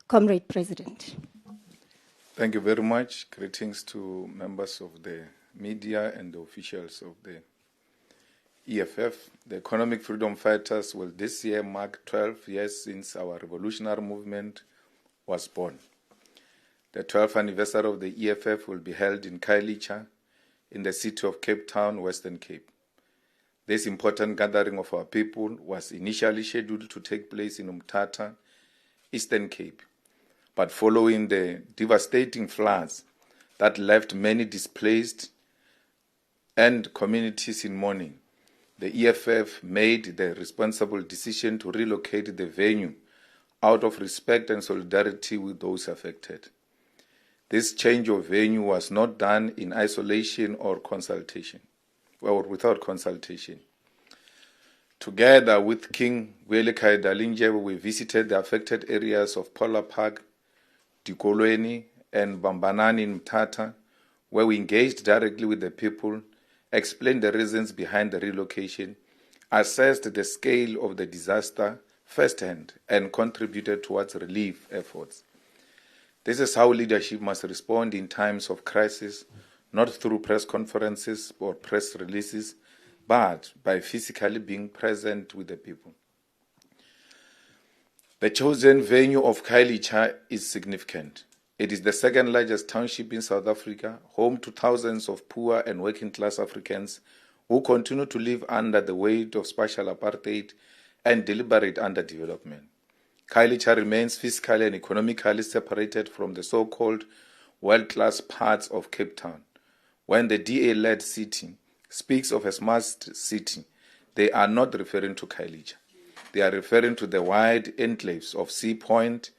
Comrade President. Thank you very much. Greetings to members of the media and the officials of the EFF. The Economic Freedom Fighters will this year mark 12 years since our revolutionary movement was born. The 12th anniversary of the EFF will be held in Khayelitsha in the city of Cape Town, Western Cape. This important gathering of our people was initially scheduled to take place in Umtata, Eastern Cape. But following the devastating floods that left many displaced and communities in mourning, the EFF made the responsible decision to relocate the venue out of respect and solidarity with those affected. This change of venue was not done in isolation or consultation, or without consultation. Together with King Willem Dalindyebo, we visited the affected areas of Polar Park, Dikolweni, and Bambanani in Mthatha, where we engaged directly with the people, explained the reasons behind the relocation, assessed the scale of the disaster firsthand, and contributed towards relief efforts. This is how leadership must respond in times of crisis, not through press conferences or press releases, but by physically being present with the people. The chosen venue of Khayelitsha is significant. It is the second largest township in South Africa, home to thousands of poor and working-class Africans who continue to live under the weight of spatial apartheid and deliberate underdevelopment. Khayelitsha remains physically and economically separated from the so-called world-class parts of Cape Town. When the DA-led city speaks of a smart city, they are not referring to Khayelitsha. They are referring to the wide enclaves of Sea Point,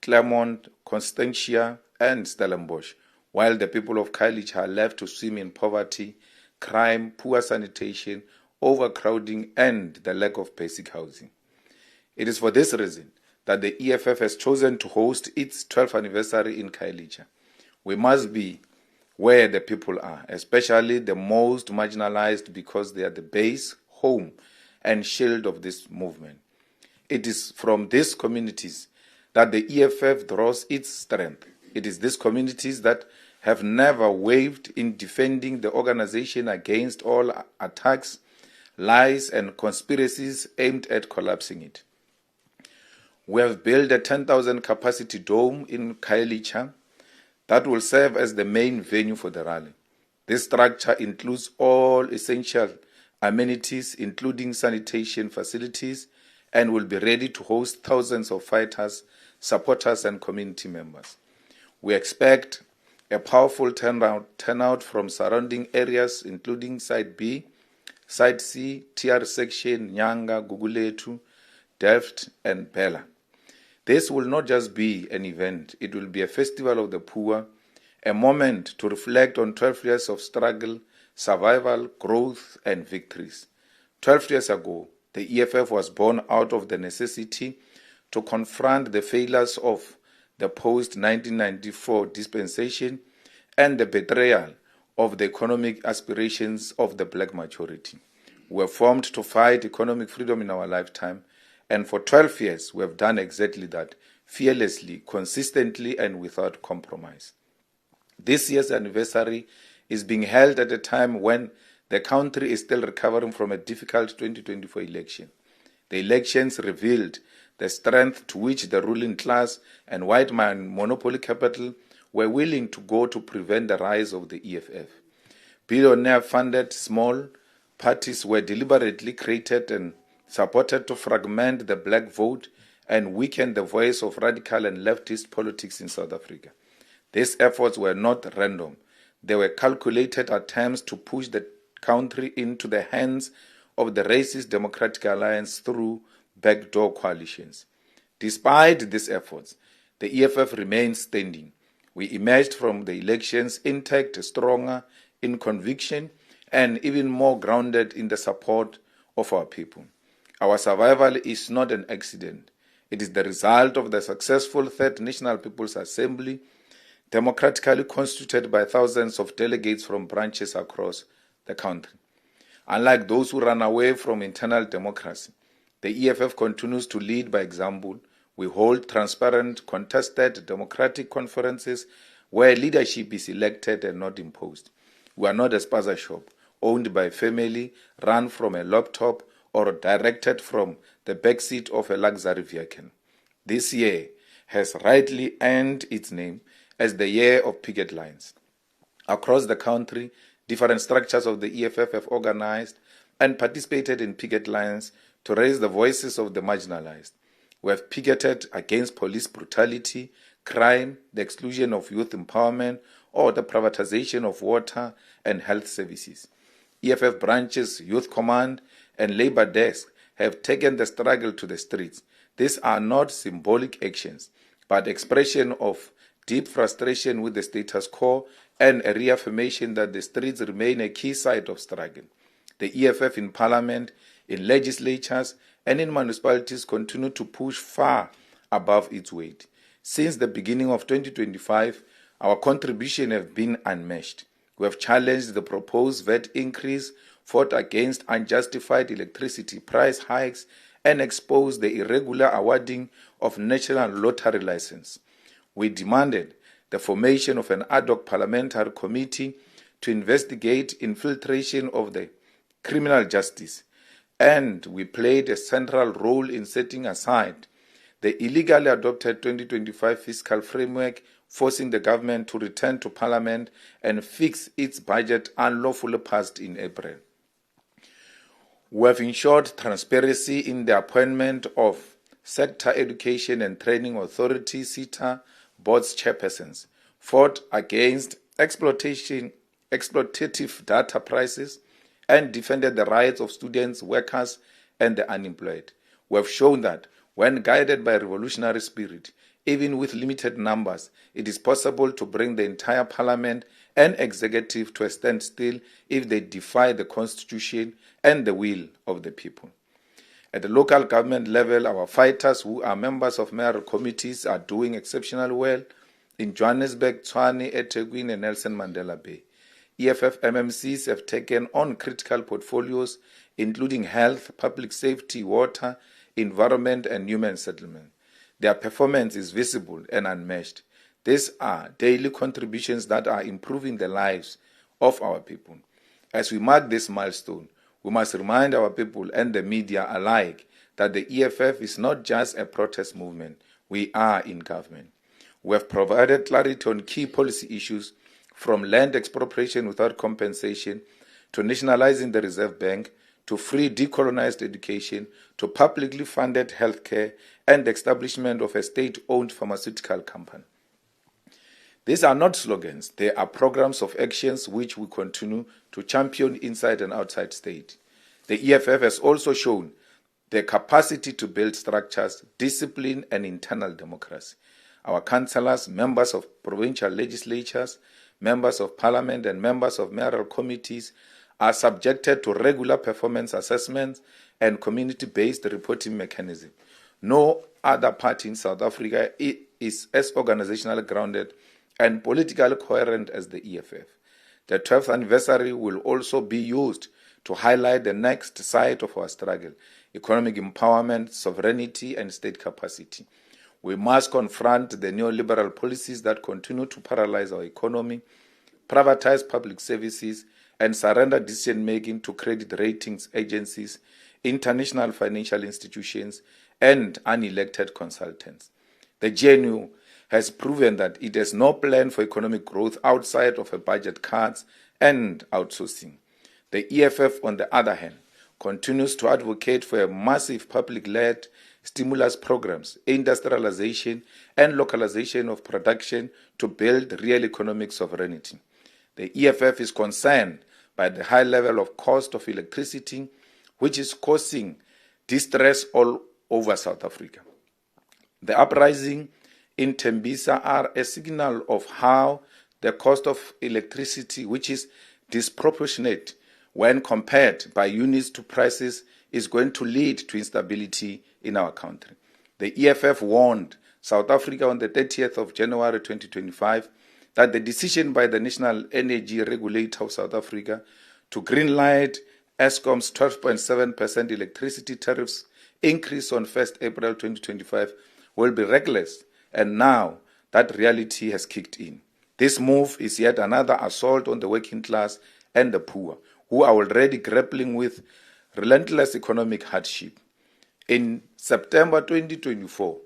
Claremont, Constantia, and Stellenbosch, while the people of Khayelitsha are left to swim in poverty, crime, poor sanitation, overcrowding, and the lack of basic housing. It is for this reason that the EFF has chosen to host its 12th anniversary in Khayelitsha. We must be where the people are, especially the most marginalized, because they are the base, home, and shield of this movement. It is from these communities that the EFF draws its strength. It is these communities that have never wavered in defending the organization against all attacks, lies, and conspiracies aimed at collapsing it. We have built a 10,000 capacity dome in Khayelitsha that will serve as the main venue for the rally. This structure includes all essential amenities, including sanitation facilities, and will be ready to host thousands of fighters, supporters, and community members. We expect a powerful turnout from surrounding areas, including Site B, Site C, TR Section, Nyanga, Guguletu, Delft, and Bela. This will not just be an event, it will be a festival of the poor, a moment to reflect on 12 years of struggle, survival, growth, and victories. 12 years ago, the EFF was born out of the necessity to confront the failures of the post-1994 dispensation and the betrayal of the economic aspirations of the black majority. We were formed to fight economic freedom in our lifetime, and for 12 years we have done exactly that, fearlessly, consistently, and without compromise. This year's anniversary is being held at a time when the country is still recovering from a difficult 2024 election. The elections revealed the strength to which the ruling class and white man monopoly capital were willing to go to prevent the rise of the EFF. Billionaire-funded small parties were deliberately created and supported to fragment the black vote and weaken the voice of radical and leftist politics in South Africa. These efforts were not random. They were calculated attempts to push the country into the hands of the racist Democratic Alliance through backdoor coalitions. Despite these efforts, the EFF remains standing. We emerged from the elections intact, stronger in conviction, and even more grounded in the support of our people. Our survival is not an accident. It is the result of the successful Third National People's Assembly, democratically constituted by thousands of delegates from branches across the country. Unlike those who run away from internal democracy, the EFF continues to lead by example. We hold transparent, contested, democratic conferences where leadership is elected and not imposed. We are not a spaza shop owned by a family, run from a laptop, or directed from the backseat of a luxury vehicle. This year has rightly earned its name as the year of picket lines. Across the country, different structures of the EFF have organized and participated in picket lines to raise the voices of the marginalized. We have picketed against police brutality, crime, the exclusion of youth empowerment, or the privatization of water and health services. EFF branches, Youth Command, and Labour Desk have taken the struggle to the streets. These are not symbolic actions, but expression of deep frustration with the status quo and a reaffirmation that the streets remain a key site of struggle. The EFF in Parliament, in legislatures, and in municipalities continue to push far above its weight. Since the beginning of 2025, our contribution has been unmatched. We have challenged the proposed VAT increase, fought against unjustified electricity price hikes, and exposed the irregular awarding of national lottery license. We demanded the formation of an ad hoc parliamentary committee to investigate infiltration of the criminal justice, and we played a central role in setting aside the illegally adopted 2025 fiscal framework, forcing the government to return to Parliament and fix its budget unlawfully passed in April. We have ensured transparency in the appointment of Sector Education and Training Authority (SETA) board's chairpersons, fought against exploitative data prices, and defended the rights of students, workers, and the unemployed. We have shown that when guided by revolutionary spirit, even with limited numbers, it is possible to bring the entire parliament and executive to a standstill if they defy the constitution and the will of the people. At the local government level, our fighters who are members of mayoral committees are doing exceptionally well in Johannesburg, Tshwane, eThekwini, and Nelson Mandela Bay. EFF MMCs have taken on critical portfolios including health, public safety, water, environment, and human settlement. Their performance is visible and unmatched. These are daily contributions that are improving the lives of our people. As we mark this milestone, we must remind our people and the media alike that the EFF is not just a protest movement. We are in government. We have provided clarity on key policy issues, from land expropriation without compensation, to nationalizing the Reserve Bank, to free decolonized education, to publicly funded healthcare, and the establishment of a state-owned pharmaceutical company. These are not slogans, they are programs of actions which we continue to champion inside and outside state. The EFF has also shown the capacity to build structures, discipline, and internal democracy. Our councillors, members of provincial legislatures, members of parliament, and members of mayoral committees are subjected to regular performance assessments and community-based reporting mechanism. No other party in South Africa is as organizationally grounded and politically coherent as the EFF. The 12th anniversary will also be used to highlight the next side of our struggle: economic empowerment, sovereignty, and state capacity. We must confront the neoliberal policies that continue to paralyze our economy, privatize public services, and surrender decision-making to credit ratings agencies, international financial institutions, and unelected consultants. The GNU has proven that it has no plan for economic growth outside of a budget cuts and outsourcing. The EFF, on the other hand, continues to advocate for a massive public-led stimulus programs, industrialization, and localization of production to build real economic sovereignty. The EFF is concerned by the high level of cost of electricity, which is causing distress all over South Africa. The uprising in Tembisa are a signal of how the cost of electricity, which is disproportionate when compared by units to prices, is going to lead to instability in our country. The EFF warned South Africa on the 30th of January 2025 that the decision by the National Energy Regulator of South Africa to greenlight Eskom's 12.7% electricity tariffs increase on 1st April 2025 will be reckless, and now that reality has kicked in. This move is yet another assault on the working class and the poor, who are already grappling with relentless economic hardship. In September 2024,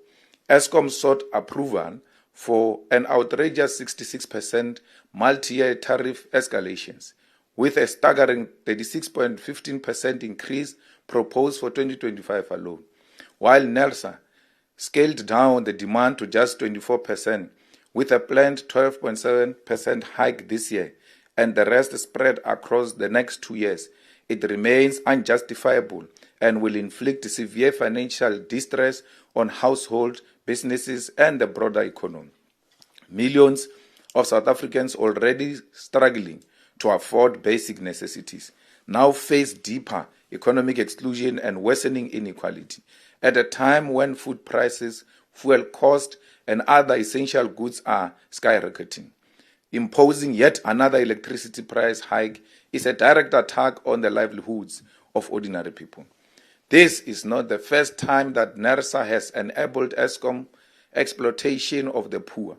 Eskom sought approval for an outrageous 66% multi-year tariff escalations, with a staggering 36.15% increase proposed for 2025 alone, while NERSA scaled down the demand to just 24%, with a planned 12.7% hike this year, and the rest spread across the next 2 years. It remains unjustifiable and will inflict severe financial distress on households, businesses, and the broader economy. Millions of South Africans already struggling to afford basic necessities now face deeper economic exclusion and worsening inequality at a time when food prices, fuel costs, and other essential goods are skyrocketing. Imposing yet another electricity price hike is a direct attack on the livelihoods of ordinary people. This is not the first time that NERSA has enabled Eskom exploitation of the poor.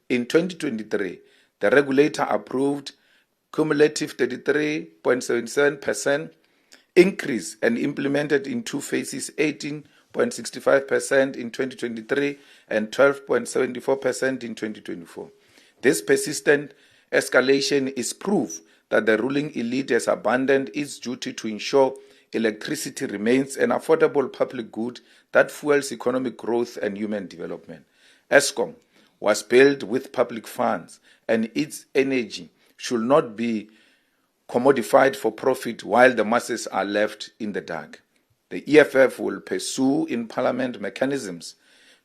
In 2023, the regulator approved cumulative 33.77% increase and implemented in two phases 18.65% in 2023 and 12.74% in 2024. This persistent escalation is proof that the ruling elite has abandoned its duty to ensure electricity remains an affordable public good that fuels economic growth and human development. Eskom was built with public funds, and its energy should not be commodified for profit while the masses are left in the dark. The EFF will pursue in Parliament mechanisms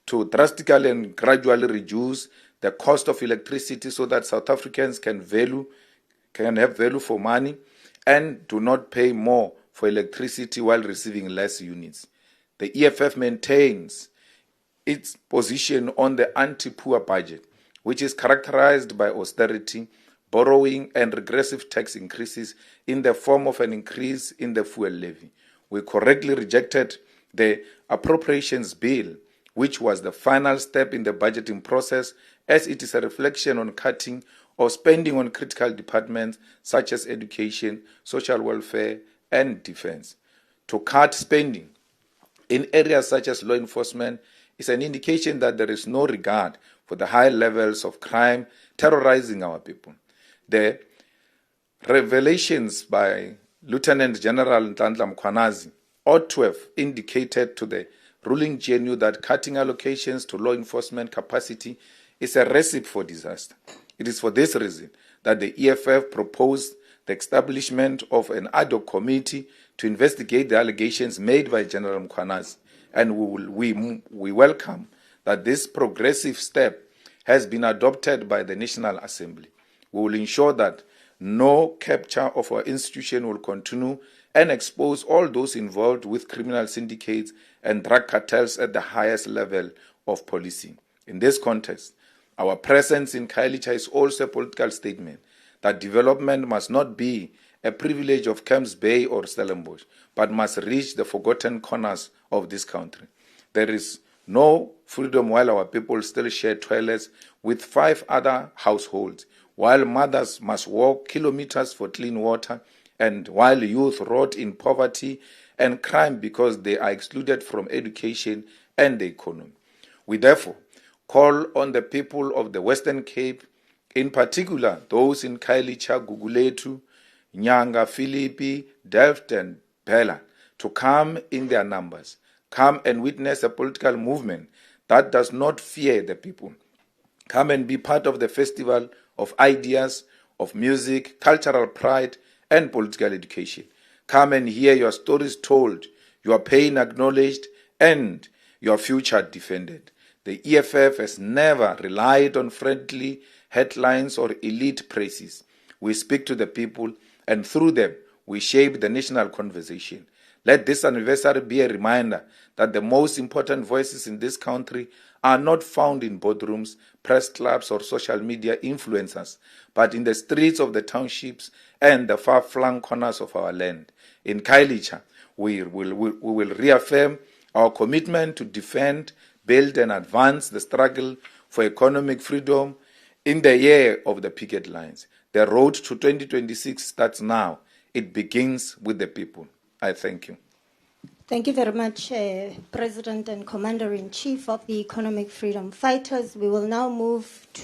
to drastically and gradually reduce the cost of electricity so that South Africans can have value for money and do not pay more for electricity while receiving less units. The EFF maintains its position on the anti-poor budget, which is characterized by austerity, borrowing, and regressive tax increases in the form of an increase in the fuel levy. We correctly rejected the appropriations bill, which was the final step in the budgeting process, as it is a reflection on cutting or spending on critical departments such as education, social welfare, and defense. To cut spending in areas such as law enforcement is an indication that there is no regard for the high levels of crime terrorizing our people. The revelations by Lieutenant General Nhlanhla Mkhwanazi ought to have indicated to the ruling GNU that cutting allocations to law enforcement capacity is a recipe for disaster. It is for this reason that the EFF proposed the establishment of an ad hoc committee to investigate the allegations made by General Mkhwanazi, and we welcome that this progressive step has been adopted by the National Assembly. We will ensure that no capture of our institution will continue and expose all those involved with criminal syndicates and drug cartels at the highest level of policing. In this context, our presence in Khayelitsha is also a political statement that development must not be a privilege of Camps Bay or Stellenbosch, but must reach the forgotten corners of this country. There is no freedom while our people still share toilets with 5 other households, while mothers must walk kilometers for clean water, and while youth rot in poverty and crime because they are excluded from education and the economy. We therefore call on the people of the Western Cape, in particular those in Khayelitsha, Gugulethu, Nyanga, Philippi, Delft, and Bela, to come in their numbers. Come and witness a political movement that does not fear the people. Come and be part of the festival of ideas, of music, cultural pride, and political education. Come and hear your stories told, your pain acknowledged, and your future defended. The EFF has never relied on friendly headlines or elite praises. We speak to the people, and through them, we shape the national conversation. Let this anniversary be a reminder that the most important voices in this country are not found in boardrooms, press clubs, or social media influencers, but in the streets of the townships and the far-flung corners of our land. In Khayelitsha, we will reaffirm our commitment to defend build and advance the struggle for economic freedom in the year of the picket lines. The road to 2026 starts now. It begins with the people. I thank you. Thank you very much, President and Commander-in-Chief of the Economic Freedom Fighters. We will now move to